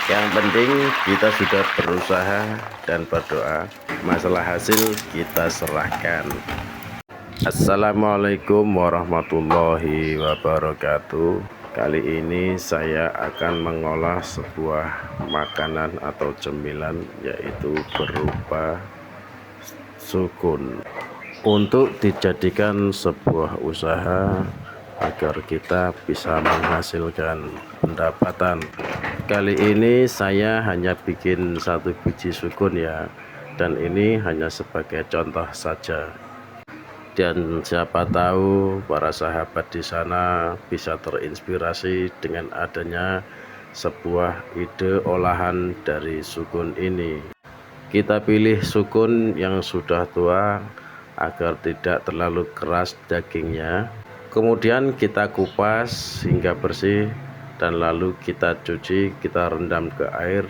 Yang penting kita sudah berusaha dan berdoa, masalah hasil kita serahkan. Assalamualaikum warahmatullahi wabarakatuh. Kali ini saya akan mengolah sebuah makanan atau cemilan, yaitu berupa sukun, untuk dijadikan sebuah usaha agar kita bisa menghasilkan pendapatan. Kali ini saya hanya bikin 1 biji sukun ya, dan ini hanya sebagai contoh saja. Dan siapa tahu para sahabat di sana bisa terinspirasi dengan adanya sebuah ide olahan dari sukun ini. Kita pilih sukun yang sudah tua agar tidak terlalu keras dagingnya. Kemudian kita kupas hingga bersih dan lalu kita cuci, kita rendam ke air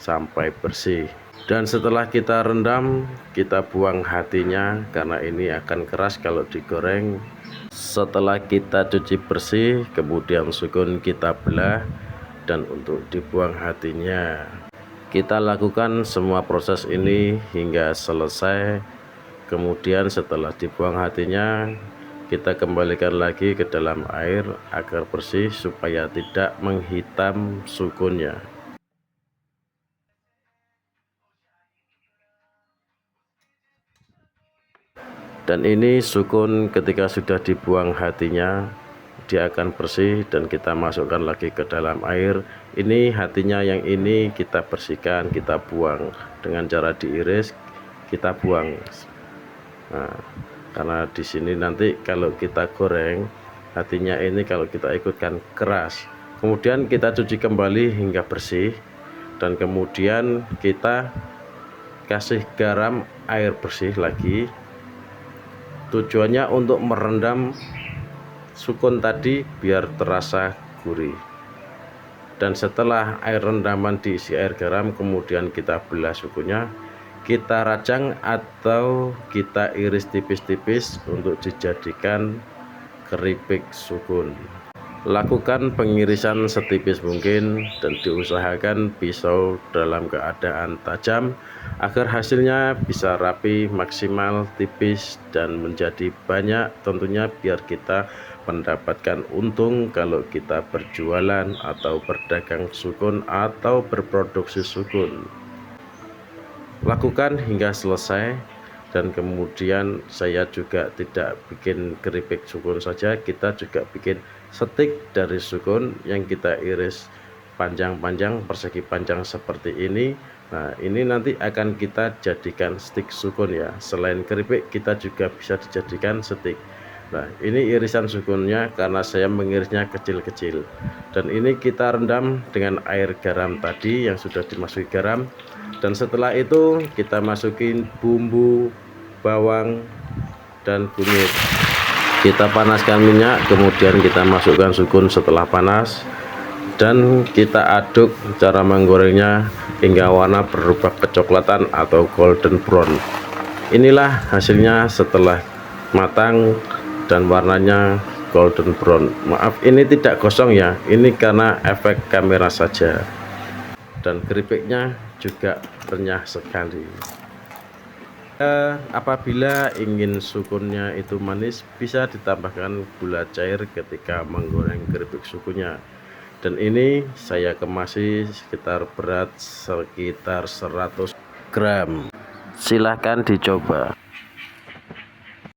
sampai bersih. Dan setelah kita rendam, kita buang hatinya karena ini akan keras kalau digoreng. Setelah kita cuci bersih, kemudian sukun kita belah dan untuk dibuang hatinya. Kita lakukan semua proses ini hingga selesai. Kemudian setelah dibuang hatinya, kita kembalikan lagi ke dalam air agar bersih supaya tidak menghitam sukunnya. Dan ini sukun ketika sudah dibuang hatinya, dia akan bersih dan kita masukkan lagi ke dalam air. Ini hatinya yang ini kita bersihkan, kita buang dengan cara diiris, kita buang. Nah, karena di sini nanti kalau kita goreng, hatinya ini kalau kita ikutkan keras. Kemudian kita cuci kembali hingga bersih dan kemudian kita kasih garam air bersih lagi. Tujuannya untuk merendam sukun tadi biar terasa gurih. Dan setelah air rendaman diisi air garam, kemudian kita belah sukunnya, kita rajang atau kita iris tipis-tipis untuk dijadikan keripik sukun. Lakukan pengirisan setipis mungkin dan diusahakan pisau dalam keadaan tajam agar hasilnya bisa rapi, maksimal, tipis, dan menjadi banyak, tentunya biar kita mendapatkan untung kalau kita berjualan atau berdagang sukun atau berproduksi sukun. Lakukan hingga selesai. Dan kemudian saya juga tidak bikin keripik sukun saja, kita juga bikin stik dari sukun yang kita iris panjang-panjang, persegi panjang seperti ini. Nah, ini nanti akan kita jadikan stik sukun ya. Selain keripik, kita juga bisa dijadikan stik. Nah, ini irisan sukunnya karena saya mengirisnya kecil-kecil. Dan ini kita rendam dengan air garam tadi yang sudah dimasuki garam. Dan setelah itu kita masukin bumbu, bawang, dan kunyit. Kita panaskan minyak, kemudian kita masukkan sukun setelah panas. Dan kita aduk cara menggorengnya hingga warna berubah kecoklatan atau golden brown. Inilah hasilnya setelah matang dan warnanya golden brown. Maaf, ini tidak gosong ya, ini karena efek kamera saja. Dan keripiknya juga renyah sekali. Apabila ingin sukunnya itu manis, bisa ditambahkan gula cair ketika menggoreng keripik sukunya. Dan ini saya kemasi berat sekitar 100 gram. Silahkan dicoba.